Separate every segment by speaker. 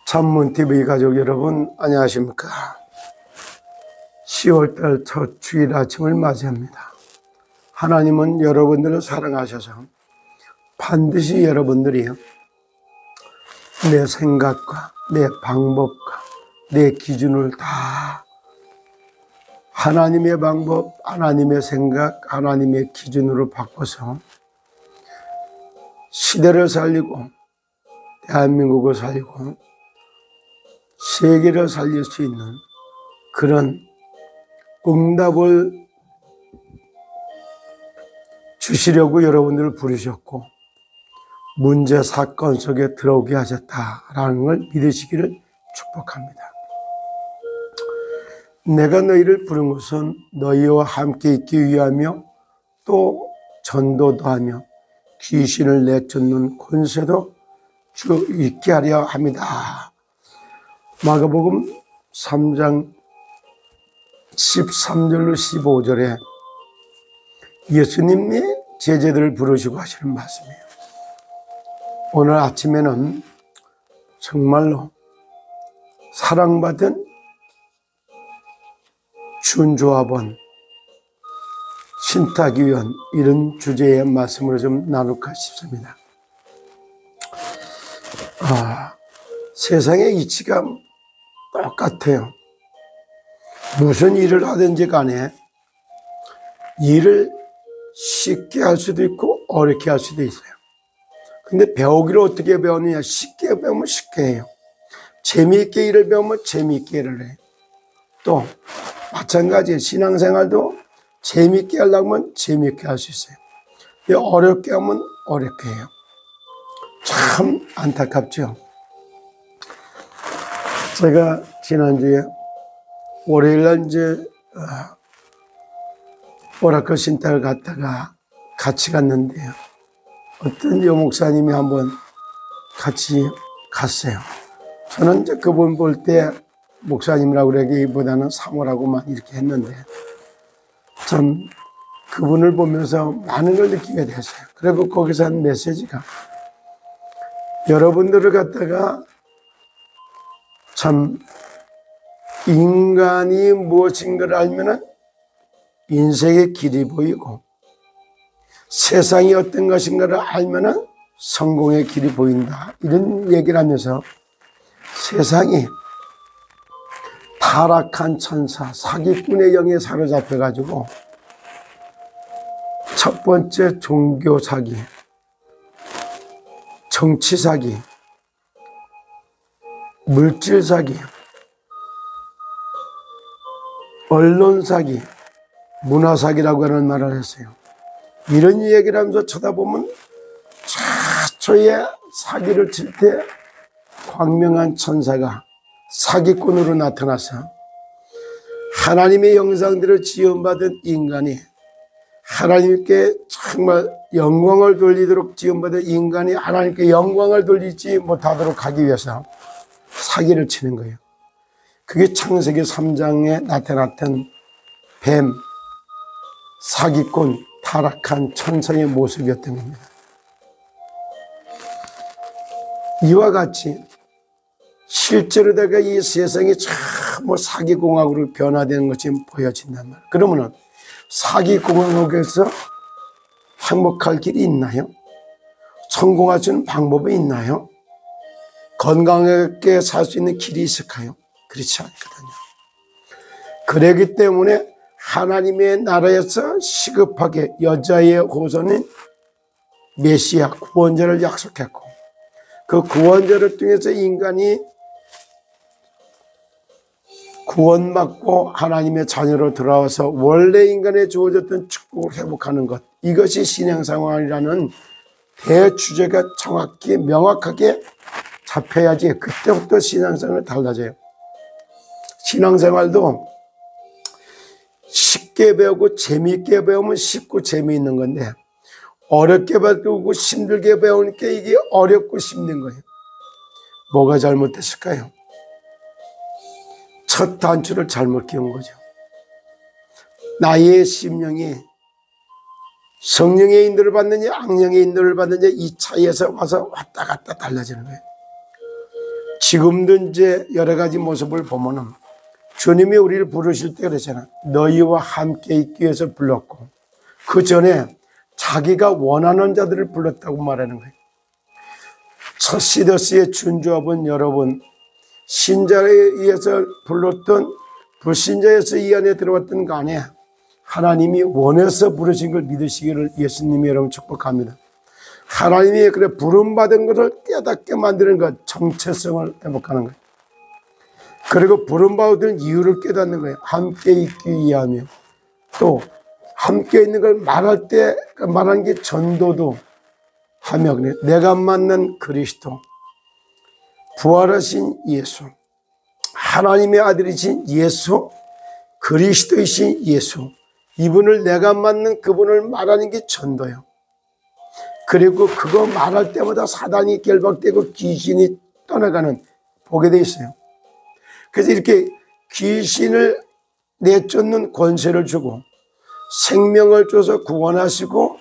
Speaker 1: 찬문TV 가족 여러분 안녕하십니까. 10월달 첫 주일 아침을 맞이합니다. 하나님은 여러분들을 사랑하셔서 반드시 여러분들이 내 생각과 내 방법과 내 기준을 다 하나님의 방법, 하나님의 생각, 하나님의 기준으로 바꿔서 시대를 살리고 대한민국을 살리고 세계를 살릴 수 있는 그런 응답을 주시려고 여러분들을 부르셨고 문제 사건 속에 들어오게 하셨다라는 걸 믿으시기를 축복합니다. 내가 너희를 부른 것은 너희와 함께 있기 위하며 또 전도도 하며 귀신을 내쫓는 권세도 주 있게 하려 합니다. 마가복음 3장 13절로 15절에 예수님이 제자들을 부르시고 하시는 말씀이에요. 오늘 아침에는 정말로 사랑받은 준조합원, 신탁위원 이런 주제의 말씀을 좀 나눌까 싶습니다. 세상의 이치가 똑같아요. 무슨 일을 하든지 간에 일을 쉽게 할 수도 있고 어렵게 할 수도 있어요. 근데 배우기를 어떻게 배우느냐? 쉽게 배우면 쉽게 해요. 재미있게 일을 배우면 재미있게 일을 해요. 또 마찬가지예요. 신앙생활도 재미있게 하려면 재미있게 할 수 있어요. 어렵게 하면 어렵게 해요. 참 안타깝죠. 제가 지난주에 월요일날 이제 오라클 신탁을 갔다가 같이 갔는데요. 어떤 여목사님이 한번 같이 갔어요. 저는 이제 그분 볼 때 목사님이라고 그러기보다는 사모라고만 이렇게 했는데 참 그분을 보면서 많은 걸 느끼게 됐어요. 그리고 거기서 한 메시지가 여러분들을 갖다가 참 인간이 무엇인가를 알면은 인생의 길이 보이고 세상이 어떤 것인가를 알면은 성공의 길이 보인다. 이런 얘기를 하면서 세상이 타락한 천사, 사기꾼의 영에 사로잡혀가지고 첫 번째 종교 사기, 정치 사기, 물질 사기, 언론 사기, 문화 사기라고 하는 말을 했어요. 이런 얘기를 하면서 쳐다보면 최초의 사기를 칠 때 광명한 천사가 사기꾼으로 나타나서 하나님의 형상대로 지음받은 인간이 하나님께 정말 영광을 돌리도록 지음받은 인간이 하나님께 영광을 돌리지 못하도록 하기 위해서 사기를 치는 거예요. 그게 창세기 3장에 나타났던 뱀, 사기꾼, 타락한 천사의 모습이었던 겁니다. 이와 같이 실제로 내가 이 세상이 참 사기공학으로 변화되는 것이 보여진단 말이에요. 그러면은 사기공학에서 행복할 길이 있나요? 성공할 수 있는 방법이 있나요? 건강하게 살 수 있는 길이 있을까요? 그렇지 않거든요. 그렇기 때문에 하나님의 나라에서 시급하게 여자의 호소는 메시아 구원자를 약속했고 그 구원자를 통해서 인간이 구원받고 하나님의 자녀로 돌아와서 원래 인간에 주어졌던 축복을 회복하는 것, 이것이 신앙생활이라는 대주제가 정확히 명확하게 잡혀야지 그때부터 신앙생활이 달라져요. 신앙생활도 쉽게 배우고 재미있게 배우면 쉽고 재미있는 건데 어렵게 배우고 힘들게 배우니까 이게 어렵고 힘든 거예요. 뭐가 잘못됐을까요? 첫 단추를 잘못 끼운 거죠. 나의 심령이 성령의 인도를 받느냐 악령의 인도를 받느냐 이 차이에서 와서 왔다 갔다 달라지는 거예요. 지금도 이제 여러 가지 모습을 보면은 주님이 우리를 부르실 때 그러잖아. 너희와 함께 있기 위해서 불렀고, 그 전에 자기가 원하는 자들을 불렀다고 말하는 거예요. 첫 시더스의 준조합은 여러분, 신자에 의해서 불렀던 불신자에서 이 안에 들어왔던 거 아니야. 하나님이 원해서 부르신 걸 믿으시기를 예수님이 여러분 축복합니다. 하나님이 그래 부름받은 것을 깨닫게 만드는 것, 정체성을 회복하는 거예요. 그리고 부름받은 이유를 깨닫는 거예요. 함께 있기 위하며, 또 함께 있는 걸 말할 때 말한 게 전도도 하며, 그래 내가 만난 그리스도, 부활하신 예수, 하나님의 아들이신 예수, 그리스도이신 예수, 이분을 내가 만난 그분을 말하는 게 전도예요. 그리고 그거 말할 때마다 사단이 결박되고 귀신이 떠나가는 보게 돼 있어요. 그래서 이렇게 귀신을 내쫓는 권세를 주고 생명을 줘서 구원하시고,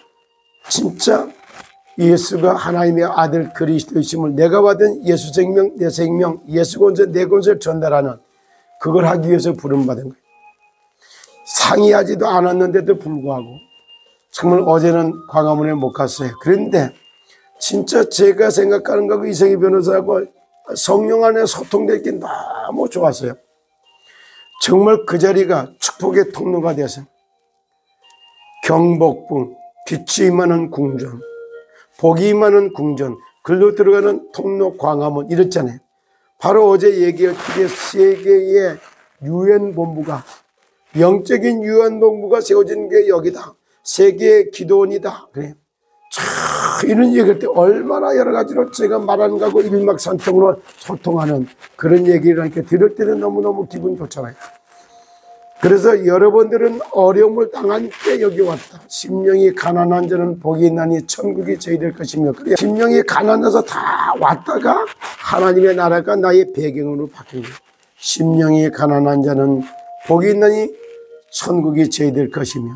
Speaker 1: 진짜 예수가 하나님의 아들 그리스도이심을 내가 받은 예수 생명, 내 생명, 예수 권세, 내 권세를 전달하는, 그걸 하기 위해서 부름받은 거예요. 상의하지도 않았는데도 불구하고 정말 어제는 광화문에 못 갔어요. 그런데 진짜 제가 생각하는 거하고 이성희 변호사하고 성령 안에 소통될 게 너무 좋았어요. 정말 그 자리가 축복의 통로가 돼서 경복궁, 빛이 임하는 궁전, 복이 임하는 궁전, 글로 들어가는 통로 광화문 이랬잖아요. 바로 어제 얘기했기에 세계의 유엔본부가, 영적인 유엔본부가 세워진 게 여기다. 세계의 기도원이다. 그래. 이런 얘기할 때 얼마나 여러 가지로 제가 말하는 거하고 일맥상통으로 소통하는 그런 얘기를 이렇게 들을 때는 너무너무 기분 좋잖아요. 그래서 여러분들은 어려움을 당한 때 여기 왔다. 심령이 가난한 자는 복이 있나니 천국이 저희될 것이며, 그래. 심령이 가난해서 다 왔다가 하나님의 나라가 나의 배경으로 바뀐 거예요. 심령이 가난한 자는 복이 있나니 천국이 저희될 것이며,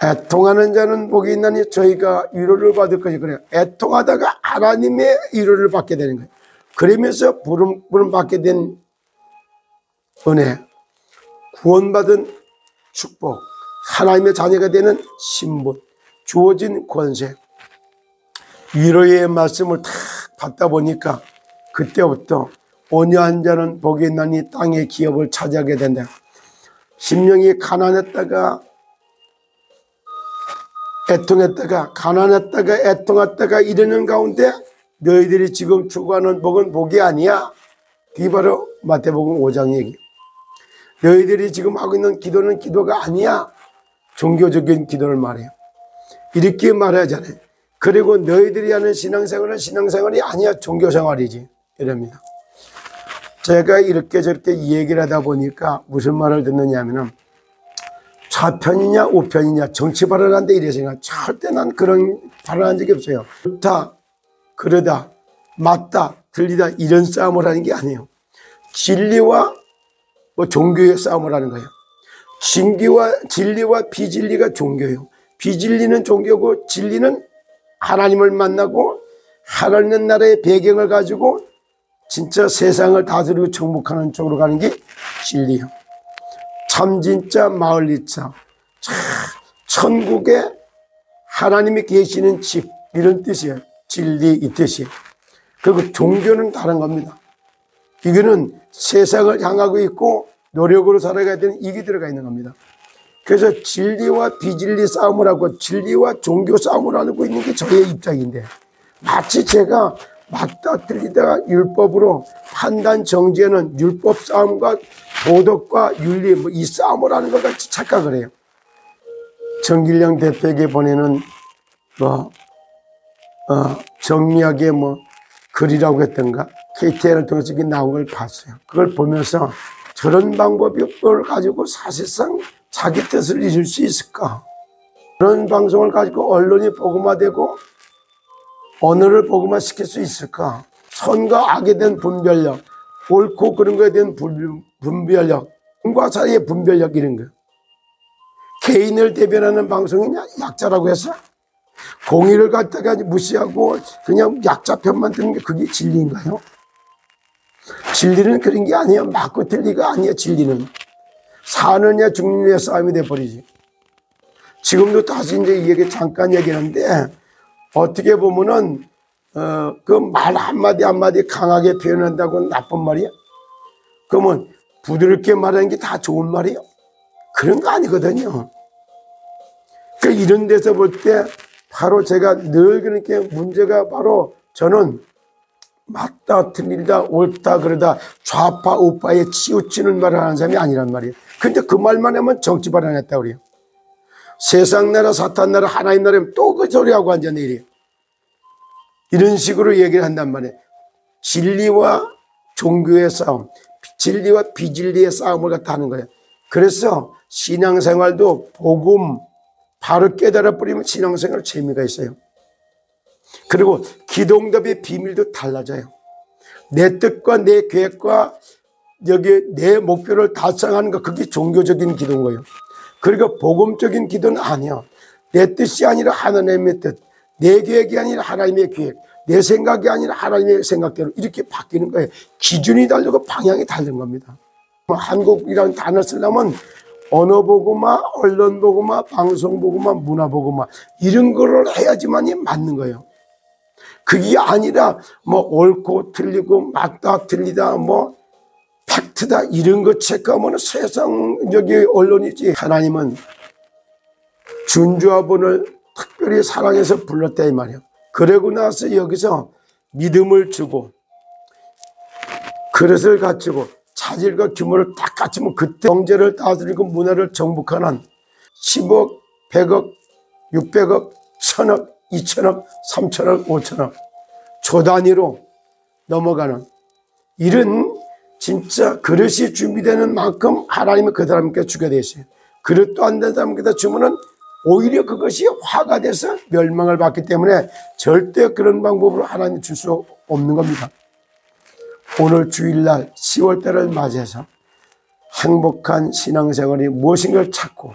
Speaker 1: 애통하는 자는 복이 있나니 저희가 위로를 받을 것이. 그래요. 애통하다가 하나님의 위로를 받게 되는 거예요. 그러면서 부름 받게 된 은혜, 구원받은 축복, 하나님의 자녀가 되는 신분, 주어진 권세, 위로의 말씀을 다 받다 보니까 그때부터 온유한 자는 복이 있나니 땅의 기업을 차지하게 된다. 심령이 가난했다가 애통했다가 가난했다가 애통했다가 이러는 가운데 너희들이 지금 추구하는 복은 복이 아니야. 그게 바로 마태복음 5장 얘기. 너희들이 지금 하고 있는 기도는 기도가 아니야. 종교적인 기도를 말해요. 이렇게 말하잖아요. 그리고 너희들이 하는 신앙생활은 신앙생활이 아니야. 종교생활이지. 이럽니다. 제가 이렇게 저렇게 얘기를 하다 보니까 무슨 말을 듣느냐 하면은, 좌편이냐 우편이냐 정치 발언한데 이래 생각. 절대 난 그런 발언한 적이 없어요. 좋다, 그러다, 맞다, 틀리다 이런 싸움을 하는 게 아니에요. 진리와 종교의 싸움을 하는 거예요. 진리와 비진리가 종교예요. 비진리는 종교고 진리는 하나님을 만나고 하나님 나라의 배경을 가지고 진짜 세상을 다스리고 정복하는 쪽으로 가는 게 진리예요. 참 진짜 마을리차, 천국에 하나님이 계시는 집 이런 뜻이에요. 진리 이 뜻이에요. 그리고 종교는 다른 겁니다. 이거는 세상을 향하고 있고 노력으로 살아가야 되는 이게 들어가 있는 겁니다. 그래서 진리와 비진리 싸움을 하고 진리와 종교 싸움을 하고 있는 게 저의 입장인데, 마치 제가 맞다 틀리다가 율법으로 판단 정지하는 율법 싸움과 도덕과 윤리 이 싸움을 하는 것 같이 착각을 해요. 정길영 대표에게 보내는 정리하게 글이라고 했던가 KTN을 통해서 이게 나온 걸 봤어요. 그걸 보면서 저런 방법을 가지고 사실상 자기 뜻을 이룰 수 있을까? 그런 방송을 가지고 언론이 복음화되고 언어를 복음화시킬 수 있을까? 선과 악에 대한 분별력, 옳고 그런 거에 대한 분별력, 공과 사이의 분별력 이런 거. 개인을 대변하는 방송이냐? 약자라고 해서 공의를 갖다가 무시하고 그냥 약자 편만 드는 게 그게 진리인가요? 진리는 그런 게 아니에요. 맞고 틀리가 아니에요. 진리는 사느냐 죽느냐 싸움이 돼버리지. 지금도 다시 이제 이 얘기 잠깐 얘기하는데, 어떻게 보면은 그 말 한마디 한마디 강하게 표현한다고 나쁜 말이야? 그러면 부드럽게 말하는 게 다 좋은 말이에요? 그런 거 아니거든요. 그러니까 이런 데서 볼 때 바로 제가 늘 그렇게 문제가 바로, 저는 맞다 틀리다 옳다 그러다 좌파 우파에 치우치는 말을 하는 사람이 아니란 말이에요. 근데 그 말만 하면 정치 발언했다 그래요. 세상 나라 사탄 나라 하나님 나라면 또 그 소리하고 앉아내 이래요. 이런 식으로 얘기를 한단 말이에요. 진리와 종교의 싸움, 진리와 비진리의 싸움을 갖다 하는 거예요. 그래서 신앙생활도 복음 바로 깨달아 버리면 신앙생활 재미가 있어요. 그리고 기도응답의 비밀도 달라져요. 내 뜻과 내 계획과 여기 내 목표를 달성하는 거, 그게 종교적인 기도인 거예요. 그리고 복음적인 기도는 아니야. 내 뜻이 아니라 하나님의 뜻, 내 계획이 아니라 하나님의 계획, 내 생각이 아니라 하나님의 생각대로 이렇게 바뀌는 거예요. 기준이 다르고 방향이 다른 겁니다. 한국이라는 단어 쓰려면 언어 보고마, 언론 보고마, 방송 보고마, 문화 보고마 이런 거를 해야지만이 맞는 거예요. 그게 아니라 뭐 옳고 틀리고 맞다 틀리다 뭐 팩트다 이런 거 체크하면 세상적인 언론이지. 하나님은 준주아본을 특별히 사랑해서 불렀다 이 말이에요. 그러고 나서 여기서 믿음을 주고 그릇을 갖추고 차질과 규모를 딱 갖추면 그때 경제를 다스리고 문화를 정복하는 10억, 100억, 600억, 1000억, 2000억, 3000억, 5000억 조 단위로 넘어가는 이런 진짜 그릇이 준비되는 만큼 하나님은 그 사람께 주게 되어 있어요. 그릇도 안 된 사람께다 주면은 오히려 그것이 화가 돼서 멸망을 받기 때문에 절대 그런 방법으로 하나님 줄 수 없는 겁니다. 오늘 주일날 10월달을 맞이해서 행복한 신앙생활이 무엇인가를 찾고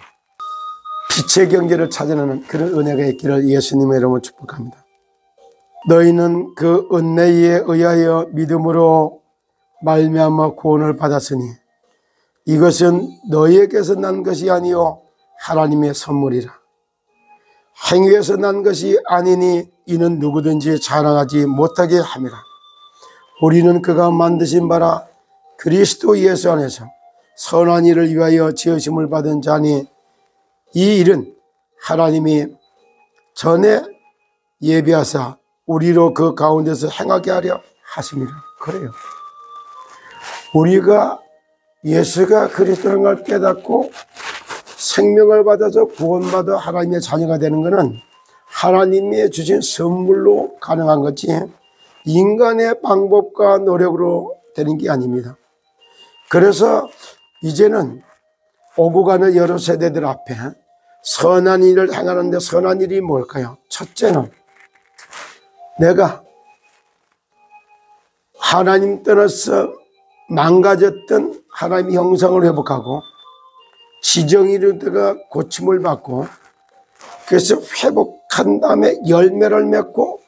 Speaker 1: 빛의 경제를 찾아내는 그런 은혜가 있기를 예수님의 이름으로 축복합니다. 너희는 그 은혜에 의하여 믿음으로 말미암아 구원을 받았으니 이것은 너희에게서 난 것이 아니요 하나님의 선물이라. 행위에서 난 것이 아니니 이는 누구든지 자랑하지 못하게 함이라. 우리는 그가 만드신 바라 그리스도 예수 안에서 선한 일을 위하여 지으심을 받은 자니 이 일은 하나님이 전에 예비하사 우리로 그 가운데서 행하게 하려 하심이라. 그래요. 우리가 예수가 그리스도라는 걸 깨닫고 생명을 받아서 구원받아 하나님의 자녀가 되는 것은 하나님이 주신 선물로 가능한 거지 인간의 방법과 노력으로 되는 게 아닙니다. 그래서 이제는 오고 가는 여러 세대들 앞에 선한 일을 행하는데 선한 일이 뭘까요? 첫째는 내가 하나님 떠나서 망가졌던 하나님의 형상을 회복하고 지정이르다가 고침을 받고 그래서 회복한 다음에 열매를 맺고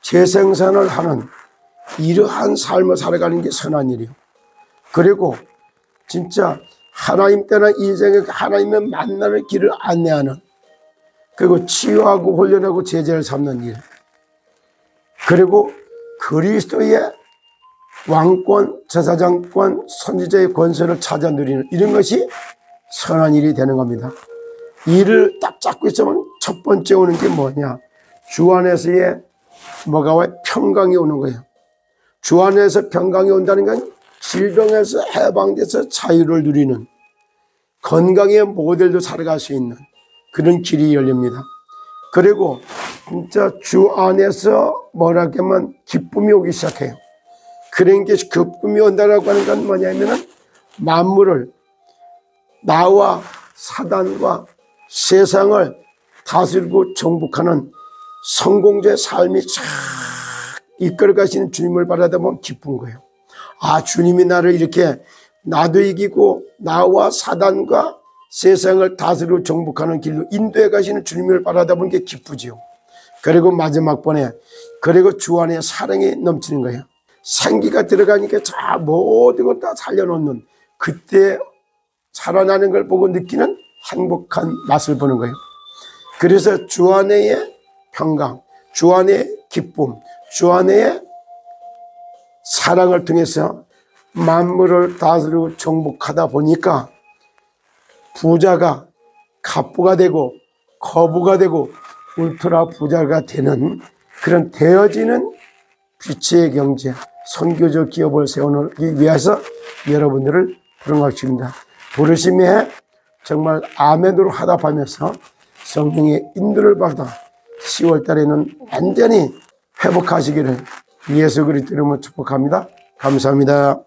Speaker 1: 재생산을 하는 이러한 삶을 살아가는 게 선한 일이에요. 그리고 진짜 하나님 때나 인생에 하나님의 만나는 길을 안내하는 그리고 치유하고 훈련하고 제자를 삼는 일 그리고 그리스도의 왕권, 제사장권, 선지자의 권세를 찾아 누리는 이런 것이 선한 일이 되는 겁니다. 이를 딱 잡고 있으면 첫 번째 오는 게 뭐냐? 주 안에서의 뭐가 와? 평강이 오는 거예요. 주 안에서 평강이 온다는 건 질병에서 해방돼서 자유를 누리는 건강의 모델도 살아갈 수 있는 그런 길이 열립니다. 그리고 진짜 주 안에서 뭐라 하면 기쁨이 오기 시작해요. 그런 게 기쁨이 온다라고 하는 건 뭐냐면은 만물을 나와 사단과 세상을 다스리고 정복하는 성공자의 삶이 쫙 이끌어 가시는 주님을 바라다 보면 기쁜 거예요. 아, 주님이 나를 이렇게 나도 이기고 나와 사단과 세상을 다스리고 정복하는 길로 인도해 가시는 주님을 바라다 보는 게 기쁘지요. 그리고 마지막 번에 그리고 주 안에 사랑이 넘치는 거예요. 생기가 들어가니까 자 모든 걸 다 살려놓는, 그때 살아나는 걸 보고 느끼는 행복한 맛을 보는 거예요. 그래서 주 안에의 평강, 주 안에의 기쁨, 주 안에의 사랑을 통해서 만물을 다스리고 정복하다 보니까 부자가 갑부가 되고 거부가 되고 울트라 부자가 되는, 그런 되어지는 빛의 경제, 선교적 기업을 세우기 위해서 여러분들을 부른 것입니다. 부르심에 정말 아멘으로 화답하면서 성령의 인도를 받아 10월 달에는 완전히 회복하시기를 예수 그리스도 이름으로 축복합니다. 감사합니다.